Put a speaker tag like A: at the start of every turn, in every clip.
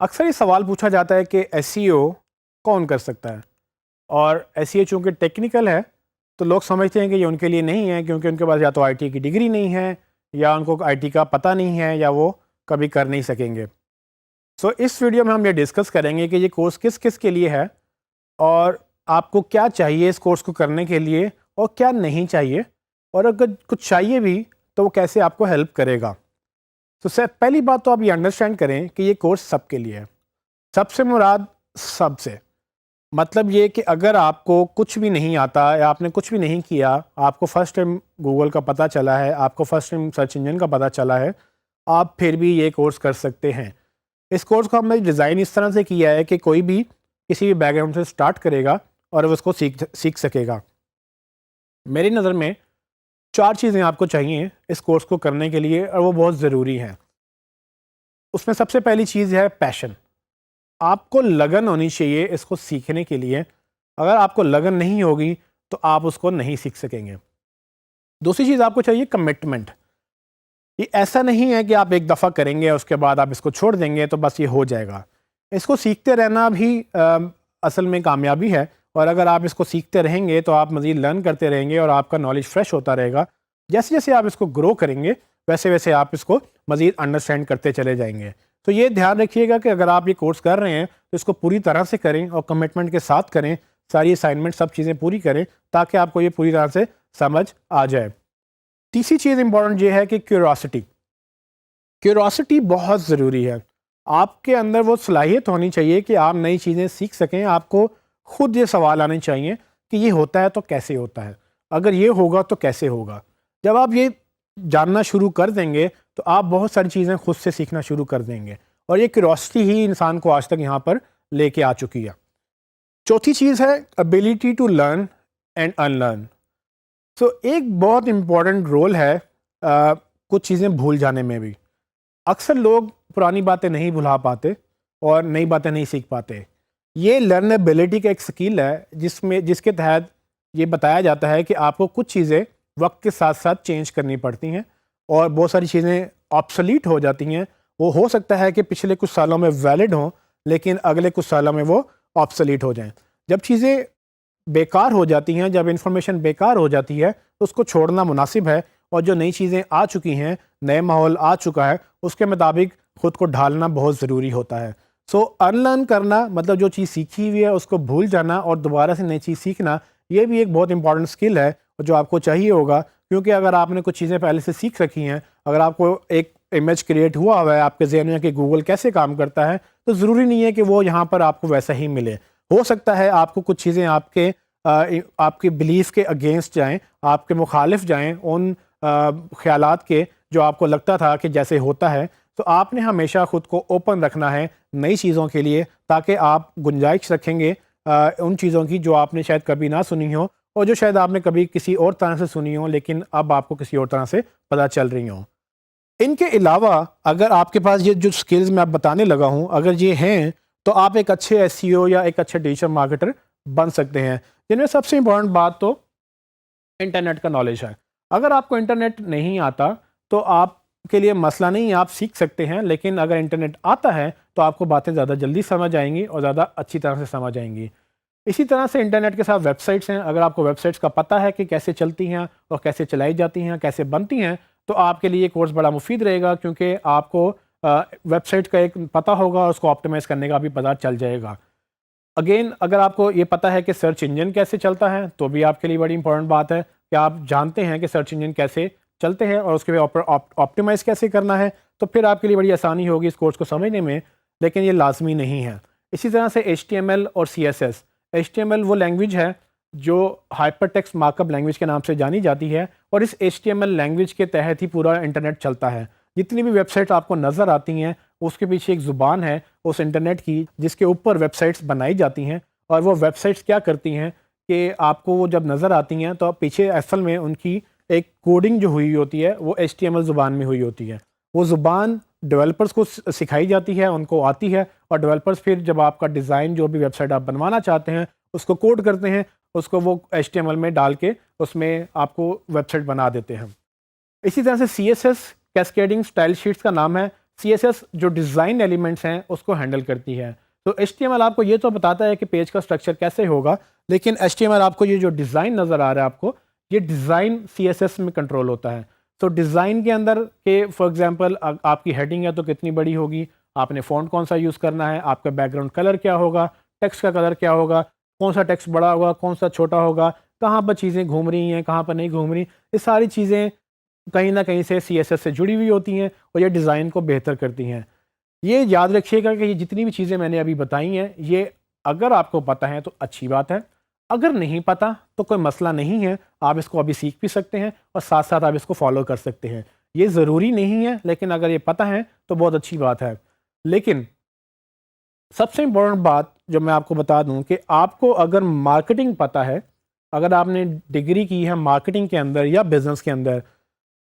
A: اکثر یہ سوال پوچھا جاتا ہے کہ ایس ای او کون کر سکتا ہے، اور ایس ای او چونکہ ٹیکنیکل ہے تو لوگ سمجھتے ہیں کہ یہ ان کے لیے نہیں ہے، کیونکہ ان کے پاس یا تو آئی ٹی کی ڈگری نہیں ہے، یا ان کو آئی ٹی کا پتہ نہیں ہے، یا وہ کبھی کر نہیں سکیں گے۔ سو اس ویڈیو میں ہم یہ ڈسکس کریں گے کہ یہ کورس کس کس کے لیے ہے، اور آپ کو کیا چاہیے اس کورس کو کرنے کے لیے اور کیا نہیں چاہیے، اور اگر کچھ چاہیے بھی تو وہ کیسے آپ کو ہیلپ کرے گا۔ تو پہلی بات تو آپ یہ انڈرسٹینڈ کریں کہ یہ کورس سب کے لیے ہے۔ سب سے مراد سب سے مطلب یہ کہ اگر آپ کو کچھ بھی نہیں آتا یا آپ نے کچھ بھی نہیں کیا، آپ کو فرسٹ ٹائم گوگل کا پتہ چلا ہے، آپ کو فرسٹ ٹائم سرچ انجن کا پتہ چلا ہے، آپ پھر بھی یہ کورس کر سکتے ہیں۔ اس کورس کو ہم نے ڈیزائن اس طرح سے کیا ہے کہ کوئی بھی کسی بھی بیک گراؤنڈ سے سٹارٹ کرے گا اور وہ اس کو سیکھ سکے گا۔ میری نظر میں 4 چیزیں آپ کو چاہیے اس کورس کو کرنے کے لیے، اور وہ بہت ضروری ہیں۔ اس میں سب سے پہلی چیز ہے پیشن۔ آپ کو لگن ہونی چاہیے اس کو سیکھنے کے لیے۔ اگر آپ کو لگن نہیں ہوگی تو آپ اس کو نہیں سیکھ سکیں گے۔ دوسری چیز آپ کو چاہیے کمٹمنٹ۔ یہ ایسا نہیں ہے کہ آپ ایک دفعہ کریں گے اس کے بعد آپ اس کو چھوڑ دیں گے تو بس یہ ہو جائے گا۔ اس کو سیکھتے رہنا بھی اصل میں کامیابی ہے، اور اگر آپ اس کو سیکھتے رہیں گے تو آپ مزید لرن کرتے رہیں گے اور آپ کا نالج فریش ہوتا رہے گا۔ جیسے جیسے آپ اس کو گرو کریں گے ویسے ویسے آپ اس کو مزید انڈرسٹینڈ کرتے چلے جائیں گے۔ تو یہ دھیان رکھیے گا کہ اگر آپ یہ کورس کر رہے ہیں تو اس کو پوری طرح سے کریں اور کمٹمنٹ کے ساتھ کریں، ساری اسائنمنٹ سب چیزیں پوری کریں تاکہ آپ کو یہ پوری طرح سے سمجھ آ جائے۔ تیسری چیز امپورٹنٹ یہ ہے کہ کیوریاسٹی بہت ضروری ہے۔ آپ کے اندر وہ صلاحیت ہونی چاہیے کہ آپ نئی چیزیں سیکھ سکیں۔ آپ کو خود یہ سوال آنے چاہیے کہ یہ ہوتا ہے تو کیسے ہوتا ہے، اگر یہ ہوگا تو کیسے ہوگا۔ جب آپ یہ جاننا شروع کر دیں گے تو آپ بہت ساری چیزیں خود سے سیکھنا شروع کر دیں گے، اور یہ کیوریاسٹی ہی انسان کو آج تک یہاں پر لے کے آ چکی ہے۔ چوتھی چیز ہے ability to learn and unlearn. So ایک بہت امپورٹنٹ رول ہے کچھ چیزیں بھول جانے میں بھی۔ اکثر لوگ پرانی باتیں نہیں بھلا پاتے اور نئی باتیں نہیں سیکھ پاتے۔ یہ لرنیبلٹی کا ایک سکل ہے جس کے تحت یہ بتایا جاتا ہے کہ آپ کو کچھ چیزیں وقت کے ساتھ ساتھ چینج کرنی پڑتی ہیں، اور بہت ساری چیزیں آبسلیٹ ہو جاتی ہیں۔ وہ ہو سکتا ہے کہ پچھلے کچھ سالوں میں ویلڈ ہوں لیکن اگلے کچھ سالوں میں وہ آبسلیٹ ہو جائیں۔ جب چیزیں بیکار ہو جاتی ہیں، جب انفارمیشن بیکار ہو جاتی ہے تو اس کو چھوڑنا مناسب ہے، اور جو نئی چیزیں آ چکی ہیں، نئے ماحول آ چکا ہے، اس کے مطابق خود کو ڈھالنا بہت ضروری ہوتا ہے۔ سو ان لرن کرنا مطلب جو چیز سیکھی ہوئی ہے اس کو بھول جانا اور دوبارہ سے نئی چیز سیکھنا، یہ بھی ایک بہت امپورٹنٹ سکل ہے جو آپ کو چاہیے ہوگا، کیونکہ اگر آپ نے کچھ چیزیں پہلے سے سیکھ رکھی ہیں، اگر آپ کو ایک امیج کریٹ ہوا ہے آپ کے ذہن میں کہ گوگل کیسے کام کرتا ہے، تو ضروری نہیں ہے کہ وہ یہاں پر آپ کو ویسا ہی ملے۔ ہو سکتا ہے آپ کو کچھ چیزیں آپ کے بلیف کے اگینسٹ جائیں، آپ کے مخالف جائیں ان خیالات کے جو آپ کو لگتا تھا کہ جیسے ہوتا ہے۔ تو آپ نے ہمیشہ خود کو اوپن رکھنا ہے نئی چیزوں کے لیے، تاکہ آپ گنجائش رکھیں گے ان چیزوں کی جو آپ نے شاید کبھی نہ سنی ہو، اور جو شاید آپ نے کبھی کسی اور طرح سے سنی ہو لیکن اب آپ کو کسی اور طرح سے پتہ چل رہی ہوں۔ ان کے علاوہ اگر آپ کے پاس یہ جو سکلز میں آپ بتانے لگا ہوں اگر یہ ہیں تو آپ ایک اچھے ایس ای او یا ایک اچھے ڈیجیٹل مارکیٹر بن سکتے ہیں، جن میں سب سے امپورٹنٹ بات تو انٹرنیٹ کا نالج ہے۔ اگر آپ کو انٹرنیٹ نہیں آتا تو آپ کے لیے مسئلہ نہیں، آپ سیکھ سکتے ہیں، لیکن اگر انٹرنیٹ آتا ہے تو آپ کو باتیں زیادہ جلدی سمجھ آئیں گی اور زیادہ اچھی طرح سے سمجھ آئیں گی۔ اسی طرح سے انٹرنیٹ کے ساتھ ویب سائٹس ہیں۔ اگر آپ کو ویب سائٹس کا پتہ ہے کہ کیسے چلتی ہیں اور کیسے چلائی جاتی ہیں، کیسے بنتی ہیں، تو آپ کے لیے یہ کورس بڑا مفید رہے گا، کیونکہ آپ کو ویب سائٹ کا ایک پتہ ہوگا، اس کو آپٹیمائز کرنے کا بھی پتہ چل جائے گا۔ اگین اگر آپ کو یہ پتہ ہے کہ سرچ انجن کیسے چلتا ہے تو بھی آپ کے لیے بڑی امپورٹنٹ بات ہے کہ آپ جانتے ہیں کہ سرچ انجن کیسے چلتے ہیں اور اس کے آپٹیمائز کیسے کرنا ہے، تو پھر آپ کے لیے بڑی آسانی ہوگی اس کورس کو سمجھنے میں، لیکن یہ لازمی نہیں ہے۔ اسی طرح سے HTML اور CSS۔ HTML وہ لینگویج ہے جو hyper text mark up language کے نام سے جانی جاتی ہے، اور اس HTML لینگویج کے تحت ہی پورا انٹرنیٹ چلتا ہے۔ جتنی بھی ویب سائٹ آپ کو نظر آتی ہیں اس کے پیچھے ایک زبان ہے اس انٹرنیٹ کی جس کے اوپر ویب سائٹس بنائی جاتی ہیں، اور وہ ویب سائٹس کیا کرتی ہیں کہ آپ کو وہ جب نظر آتی ہیں تو پیچھے اصل میں ان کی ایک کوڈنگ جو ہوئی ہوتی ہے وہ HTML زبان میں ہوئی ہوتی ہے۔ وہ زبان ڈیولپرز کو سکھائی جاتی ہے، ان کو آتی ہے، اور ڈیولپرز پھر جب آپ کا ڈیزائن جو بھی ویب سائٹ آپ بنوانا چاہتے ہیں اس کو کوڈ کرتے ہیں، اس کو وہ HTML میں ڈال کے اس میں آپ کو ویب سائٹ بنا دیتے ہیں۔ اسی طرح سے CSS کیسکیڈنگ سٹائل شیٹس کا نام ہے۔ CSS جو ڈیزائن ایلیمنٹس ہیں اس کو ہینڈل کرتی ہے. تو HTML آپ کو یہ تو بتاتا ہے کہ پیج کا اسٹرکچر کیسے ہوگا, لیکن HTML آپ کو یہ جو ڈیزائن نظر آ رہا ہے آپ کو, یہ ڈیزائن CSS میں کنٹرول ہوتا ہے. تو ڈیزائن کے اندر کہ فار ایگزامپل آپ کی ہیڈنگ ہے تو کتنی بڑی ہوگی, آپ نے فونٹ کون سا یوز کرنا ہے, آپ کا بیک گراؤنڈ کلر کیا ہوگا, ٹیکسٹ کا کلر کیا ہوگا, کون سا ٹیکسٹ بڑا ہوگا کون سا چھوٹا ہوگا, کہاں پر چیزیں گھوم رہی ہیں کہاں پر نہیں گھوم رہی, یہ ساری چیزیں کہیں نہ کہیں سے CSS سے جڑی ہوئی ہوتی ہیں اور یہ ڈیزائن کو بہتر کرتی ہیں. یہ یاد رکھیے گا کہ یہ جتنی بھی چیزیں میں نے ابھی بتائی ہیں یہ اگر آپ کو پتہ ہے تو اچھی بات ہے, اگر نہیں پتہ تو کوئی مسئلہ نہیں ہے, آپ اس کو ابھی سیکھ بھی سکتے ہیں اور ساتھ ساتھ آپ اس کو فالو کر سکتے ہیں. یہ ضروری نہیں ہے لیکن اگر یہ پتہ ہے تو بہت اچھی بات ہے. لیکن سب سے امپورٹنٹ بات جو میں آپ کو بتا دوں کہ آپ کو اگر مارکیٹنگ پتہ ہے, اگر آپ نے ڈگری کی ہے مارکیٹنگ کے اندر یا بزنس کے اندر,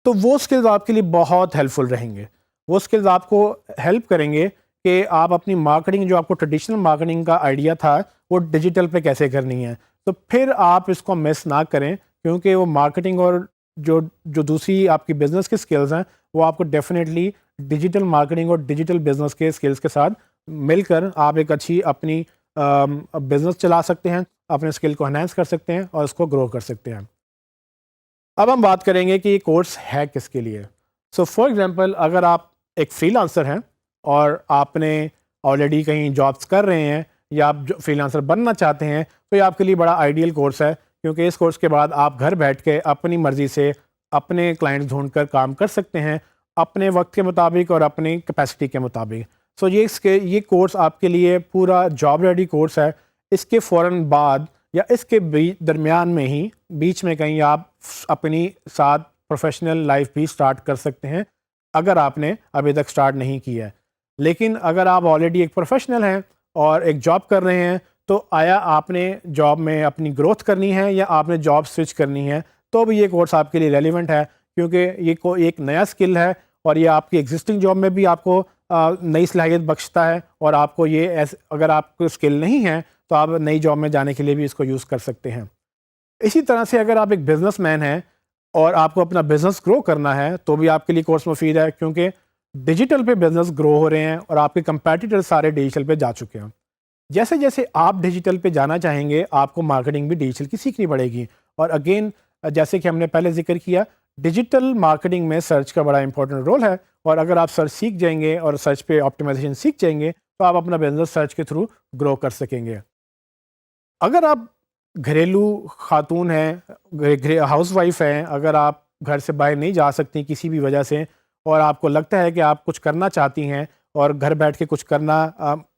A: تو وہ سکلز آپ کے لیے بہت ہیلپ فل رہیں گے. وہ سکلز آپ کو ہیلپ کریں گے کہ آپ اپنی مارکیٹنگ جو آپ کو ٹریڈیشنل مارکیٹنگ کا آئیڈیا تھا وہ ڈیجیٹل پہ کیسے کرنی ہے. تو پھر آپ اس کو مس نہ کریں, کیونکہ وہ مارکیٹنگ اور جو دوسری آپ کی بزنس کی سکلز ہیں وہ آپ کو ڈیفینیٹلی ڈیجیٹل مارکیٹنگ اور ڈیجیٹل بزنس کے سکلز کے ساتھ مل کر آپ ایک اچھی اپنی بزنس چلا سکتے ہیں, اپنے اسکل کو انہینس کر سکتے ہیں اور اس کو گرو کر سکتے ہیں. اب ہم بات کریں گے کہ یہ کورس ہے کس کے لیے. سو فار ایگزامپل اگر آپ ایک فری لانسر ہیں اور آپ نے آلریڈی کہیں جابس کر رہے ہیں یا آپ فری لانسر بننا چاہتے ہیں تو یہ آپ کے لیے بڑا آئیڈیل کورس ہے, کیونکہ اس کورس کے بعد آپ گھر بیٹھ کے اپنی مرضی سے اپنے کلائنٹ ڈھونڈ کر کام کر سکتے ہیں اپنے وقت کے مطابق اور اپنی کیپیسٹی کے مطابق. سو یہ کورس آپ کے لیے پورا جاب ریڈی کورس ہے. اس کے فوراً بعد یا اس کے درمیان میں ہی بیچ میں کہیں آپ اپنی ساتھ پروفیشنل لائف بھی سٹارٹ کر سکتے ہیں اگر آپ نے ابھی تک سٹارٹ نہیں کیا ہے. لیکن اگر آپ آلریڈی ایک پروفیشنل ہیں اور ایک جاب کر رہے ہیں تو آیا آپ نے جاب میں اپنی گروتھ کرنی ہے یا آپ نے جاب سوئچ کرنی ہے, تو بھی یہ کورس آپ کے لیے ریلیونٹ ہے, کیونکہ یہ ایک نیا سکل ہے اور یہ آپ کی ایگزسٹنگ جاب میں بھی آپ کو نئی صلاحیت بخشتا ہے. اور آپ کو یہ اگر آپ کو اسکل نہیں ہے تو آپ نئی جاب میں جانے کے لیے بھی اس کو یوز کر سکتے ہیں. اسی طرح سے اگر آپ ایک بزنس مین ہیں اور آپ کو اپنا بزنس گرو کرنا ہے تو بھی آپ کے لیے کورس مفید ہے, کیونکہ ڈیجیٹل پہ بزنس گرو ہو رہے ہیں اور آپ کے کمپیٹیٹر سارے ڈیجیٹل پہ جا چکے ہیں. جیسے جیسے آپ ڈیجیٹل پہ جانا چاہیں گے آپ کو مارکیٹنگ بھی ڈیجیٹل کی سیکھنی پڑے گی. اور اگین جیسے کہ ہم نے پہلے ذکر کیا, ڈیجیٹل مارکیٹنگ میں سرچ کا بڑا امپورٹنٹ رول ہے, اور اگر آپ سرچ سیکھ جائیں گے اور سرچ پہ آپٹیمائزیشن سیکھ جائیں گے تو آپ اپنا بزنس سرچ کے تھرو گرو کر سکیں گے. اگر آپ گھریلو خاتون ہیں, ہاؤس وائف ہیں, اگر آپ گھر سے باہر نہیں جا سکتی کسی بھی وجہ سے اور آپ کو لگتا ہے کہ آپ کچھ کرنا چاہتی ہیں اور گھر بیٹھ کے کچھ کرنا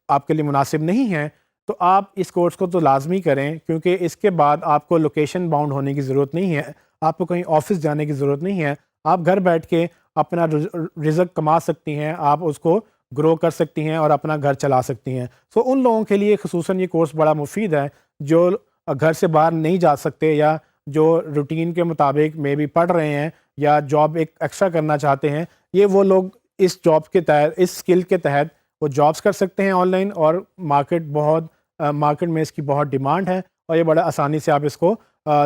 A: آپ کے لیے مناسب نہیں ہے, تو آپ اس کورس کو تو لازمی کریں, کیونکہ اس کے بعد آپ کو لوکیشن باؤنڈ ہونے کی ضرورت نہیں ہے, آپ کو کہیں آفس جانے کی ضرورت نہیں ہے, آپ گھر بیٹھ کے اپنا رزق کما سکتی ہیں, آپ اس کو گرو کر سکتی ہیں اور اپنا گھر چلا سکتی ہیں. سو ان لوگوں کے لیے خصوصاً یہ کورس بڑا مفید ہے جو گھر سے باہر نہیں جا سکتے یا جو روٹین کے مطابق میں بھی پڑھ رہے ہیں یا جاب ایک ایکسٹرا کرنا چاہتے ہیں. یہ وہ لوگ اس جاب کے تحت, اس اسکل کے تحت وہ جابس کر سکتے ہیں آن لائن, اور مارکیٹ میں اس کی بہت ڈیمانڈ ہے اور یہ بڑا آسانی سے آپ اس کو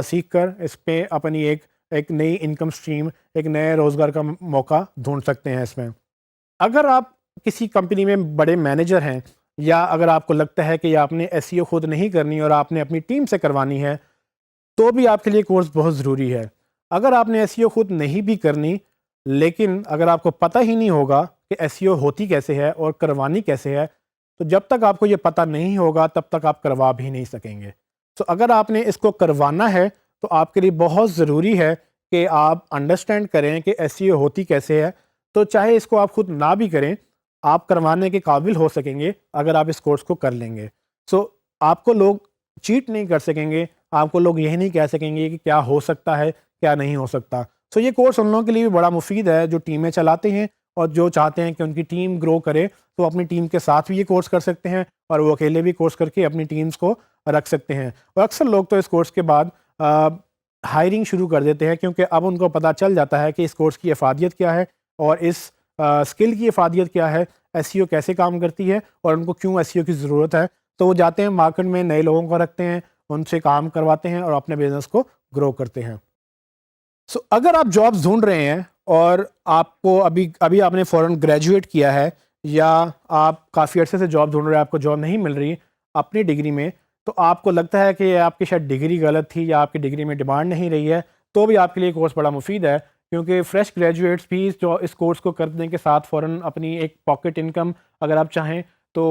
A: سیکھ کر اس پہ اپنی ایک نئی انکم سٹریم, ایک نئے روزگار کا موقع ڈھونڈ سکتے ہیں اس میں. اگر آپ کسی کمپنی میں بڑے مینیجر ہیں یا اگر آپ کو لگتا ہے کہ آپ نے SEO خود نہیں کرنی اور آپ نے اپنی ٹیم سے کروانی ہے تو بھی آپ کے لیے کورس بہت ضروری ہے. اگر آپ نے SEO خود نہیں بھی کرنی لیکن اگر آپ کو پتہ ہی نہیں ہوگا کہ SEO ہوتی کیسے ہے اور کروانی کیسے ہے, تو جب تک آپ کو یہ پتہ نہیں ہوگا تب تک آپ کروا بھی نہیں سکیں گے. تو اگر آپ نے اس کو کروانا ہے تو آپ کے لیے بہت ضروری ہے کہ آپ انڈرسٹینڈ کریں کہ SEO ہوتی کیسے ہے. تو چاہے اس کو آپ خود نہ بھی کریں, آپ کروانے کے قابل ہو سکیں گے اگر آپ اس کورس کو کر لیں گے. سو آپ کو لوگ چیٹ نہیں کر سکیں گے, آپ کو لوگ یہ نہیں کہہ سکیں گے کہ کیا ہو سکتا ہے کیا نہیں ہو سکتا. سو یہ کورس ان لوگوں کے لیے بھی بڑا مفید ہے جو ٹیمیں چلاتے ہیں اور جو چاہتے ہیں کہ ان کی ٹیم گرو کرے, تو اپنی ٹیم کے ساتھ بھی یہ کورس کر سکتے ہیں اور وہ اکیلے بھی کورس کر کے اپنی ٹیمز کو رکھ سکتے ہیں. اور اکثر لوگ تو اس کورس کے بعد ہائرنگ شروع کر دیتے ہیں, کیونکہ اب ان کو پتہ چل جاتا ہے کہ اس کورس کی افادیت کیا ہے اور اس اسکل کی افادیت کیا ہے, SEO کیسے کام کرتی ہے اور ان کو کیوں SEO کی ضرورت ہے. تو وہ جاتے ہیں مارکیٹ میں نئے لوگوں کو رکھتے ہیں, ان سے کام کرواتے ہیں اور اپنے بزنس کو گرو کرتے ہیں. سو اگر آپ جابس ڈھونڈ رہے ہیں اور آپ کو ابھی آپ نے فوراً گریجویٹ کیا ہے یا آپ کافی عرصے سے جاب ڈھونڈ رہے ہیں، آپ کو جاب نہیں مل رہی اپنی ڈگری میں، تو آپ کو لگتا ہے کہ آپ کی شاید ڈگری غلط تھی یا آپ کی ڈگری میں ڈیمانڈ نہیں رہی ہے، تو بھی آپ کے لیے کورس بڑا مفید ہے، کیونکہ فریش گریجویٹس بھی جو اس کورس کو کرنے کے ساتھ فوراً اپنی ایک پاکٹ انکم اگر آپ چاہیں تو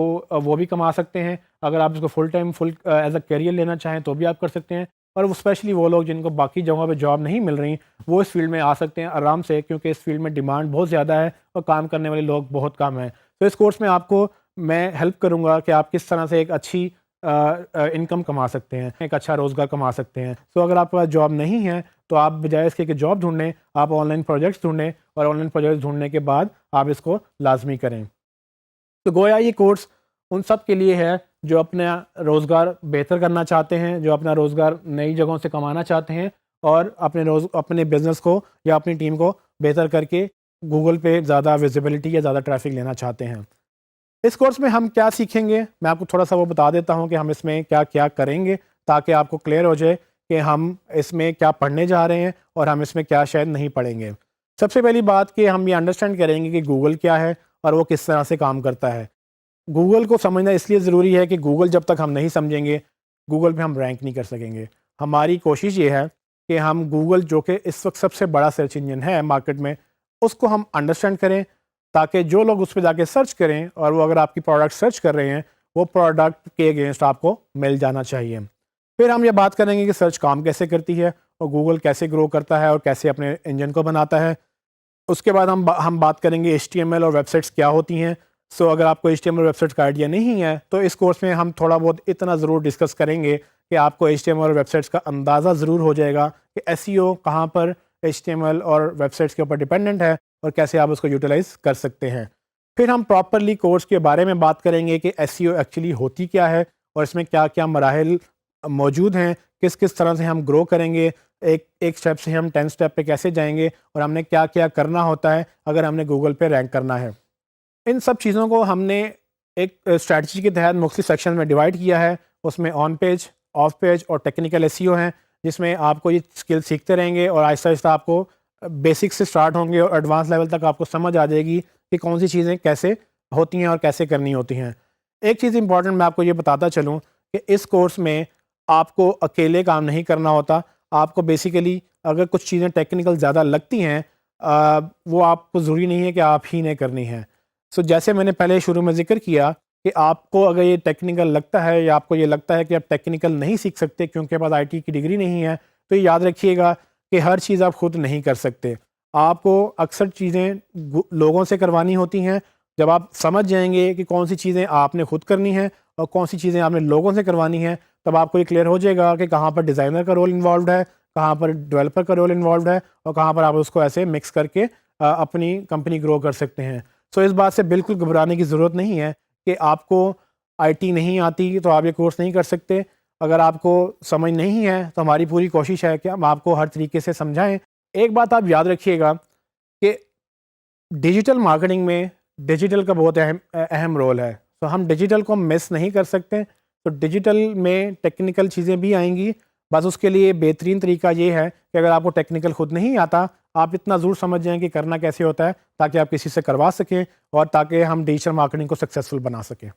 A: وہ بھی کما سکتے ہیں. اگر آپ اس کو full time as a career لینا چاہیں تو بھی آپ کر سکتے ہیں. اور اسپیشلی وہ لوگ جن کو باقی جگہوں پہ جاب نہیں مل رہی، وہ اس فیلڈ میں آ سکتے ہیں آرام سے، کیونکہ اس فیلڈ میں ڈیمانڈ بہت زیادہ ہے اور کام کرنے والے لوگ بہت کم ہیں. تو اس کورس میں آپ کو میں ہیلپ کروں گا کہ آپ کس طرح سے ایک اچھی انکم کما سکتے ہیں، ایک اچھا روزگار کما سکتے ہیں. تو اگر آپ کے پاس جاب نہیں ہے تو آپ بجائے اس کے کہ جاب ڈھونڈیں، آپ آن لائن پروجیکٹس ڈھونڈیں، اور آن لائن پروجیکٹس ڈھونڈنے کے بعد آپ اس کو لازمی کریں. تو گویا یہ کورس ان سب کے لیے ہے جو اپنا روزگار بہتر کرنا چاہتے ہیں، جو اپنا روزگار نئی جگہوں سے کمانا چاہتے ہیں، اور اپنے بزنس کو یا اپنی ٹیم کو بہتر کر کے گوگل پہ زیادہ ویزیبلٹی یا زیادہ ٹریفک لینا چاہتے ہیں. اس کورس میں ہم کیا سیکھیں گے، میں آپ کو تھوڑا سا وہ بتا دیتا ہوں کہ ہم اس میں کیا کیا کریں گے، تاکہ آپ کو کلیئر ہو جائے کہ ہم اس میں کیا پڑھنے جا رہے ہیں اور ہم اس میں کیا شاید نہیں پڑھیں گے. سب سے پہلی بات کہ ہم یہ انڈرسٹینڈ کریں گے کہ گوگل کیا ہے اور وہ کس طرح سے کام کرتا ہے. گوگل کو سمجھنا اس لیے ضروری ہے کہ گوگل جب تک ہم نہیں سمجھیں گے، گوگل پہ ہم رینک نہیں کر سکیں گے. ہماری کوشش یہ ہے کہ ہم گوگل، جو کہ اس وقت سب سے بڑا سرچ انجن ہے مارکیٹ میں، اس کو ہم انڈرسٹینڈ کریں، تاکہ جو لوگ اس پہ جا کے سرچ کریں، اور وہ اگر آپ کی پروڈکٹ سرچ کر رہے ہیں، وہ پروڈکٹ کے اگینسٹ آپ کو مل جانا چاہیے. پھر ہم یہ بات کریں گے کہ سرچ کام کیسے کرتی ہے اور گوگل کیسے گرو کرتا ہے اور کیسے اپنے انجن کو بناتا ہے. اس کے بعد ہم بات کریں گے HTML اور ویب سائٹس کیا ہوتی ہیں. اگر آپ کو HTML ویب سائٹس کا آئیڈیا نہیں ہے تو اس کورس میں ہم تھوڑا بہت اتنا ضرور ڈسکس کریں گے کہ آپ کو HTML اور ویب سائٹس کا اندازہ ضرور ہو جائے گا کہ SEO کہاں پر HTML اور ویب سائٹس کے اوپر ڈیپینڈنٹ ہے اور کیسے آپ اس کو یوٹیلائز کر سکتے ہیں. پھر ہم پراپرلی کورس کے بارے میں بات کریں گے کہ SEO ایکچولی ہوتی کیا ہے اور اس میں کیا کیا مراحل موجود ہیں، کس طرح سے ہم گرو کریں گے، ایک سٹیپ سے ہم 10 سٹیپ پہ کیسے جائیں گے، اور ہم نے کیا کیا کرنا ہوتا ہے اگر ہم نے گوگل پہ رینک کرنا ہے. ان سب چیزوں کو ہم نے ایک اسٹریٹجی کے تحت مختلف سیکشن میں ڈیوائڈ کیا ہے. اس میں آن پیج، آف پیج اور ٹیکنیکل SEO ہیں، جس میں آپ کو یہ اسکل سیکھتے رہیں گے اور آہستہ آہستہ آپ کو بیسک سے سٹارٹ ہوں گے اور ایڈوانس لیول تک آپ کو سمجھ آ جائے گی کہ کون سی چیزیں کیسے ہوتی ہیں اور کیسے کرنی ہوتی ہیں. ایک چیز امپورٹنٹ میں آپ کو یہ بتاتا چلوں کہ اس کورس میں آپ کو اکیلے کام نہیں کرنا ہوتا. آپ کو بیسیکلی اگر کچھ چیزیں ٹیکنیکل زیادہ لگتی ہیں، وہ آپ کو ضروری نہیں ہے کہ آپ ہی نے کرنی ہیں. جیسے میں نے پہلے شروع میں ذکر کیا کہ آپ کو اگر یہ ٹیکنیکل لگتا ہے یا آپ کو یہ لگتا ہے کہ آپ ٹیکنیکل نہیں سیکھ سکتے کیونکہ آپ IT کی ڈگری نہیں ہے، تو یہ یاد رکھیے گا کہ ہر چیز آپ خود نہیں کر سکتے. آپ کو اکثر چیزیں لوگوں سے کروانی ہوتی ہیں. جب آپ سمجھ جائیں گے کہ کون سی چیزیں آپ نے خود کرنی ہیں اور کون سی چیزیں آپ نے لوگوں سے کروانی ہیں، تب آپ کو یہ کلیئر ہو جائے گا کہ کہاں پر ڈیزائنر کا رول انوالوڈ ہے، کہاں پر ڈیولپر کا رول انوالوڈ ہے، اور کہاں پر آپ اس کو ایسے مکس کر کے اپنی کمپنی گرو کر سکتے ہیں. اس بات سے بالکل گھبرانے کی ضرورت نہیں ہے کہ آپ کو IT نہیں آتی تو آپ یہ کورس نہیں کر سکتے. اگر آپ کو سمجھ نہیں ہے تو ہماری پوری کوشش ہے کہ ہم آپ کو ہر طریقے سے سمجھائیں. ایک بات آپ یاد رکھیے گا کہ ڈیجیٹل مارکیٹنگ میں ڈیجیٹل کا بہت اہم رول ہے. ہم ڈیجیٹل کو مس نہیں کر سکتے. تو ڈیجیٹل میں ٹیکنیکل چیزیں بھی آئیں گی، بس اس کے لیے بہترین طریقہ یہ ہے کہ اگر آپ کو ٹیکنیکل خود نہیں آتا، آپ اتنا ضرور سمجھ جائیں کہ کرنا کیسے ہوتا ہے، تاکہ آپ کسی سے کروا سکیں اور تاکہ ہم ڈیجیٹل مارکیٹنگ کو سکسیزفل بنا سکیں.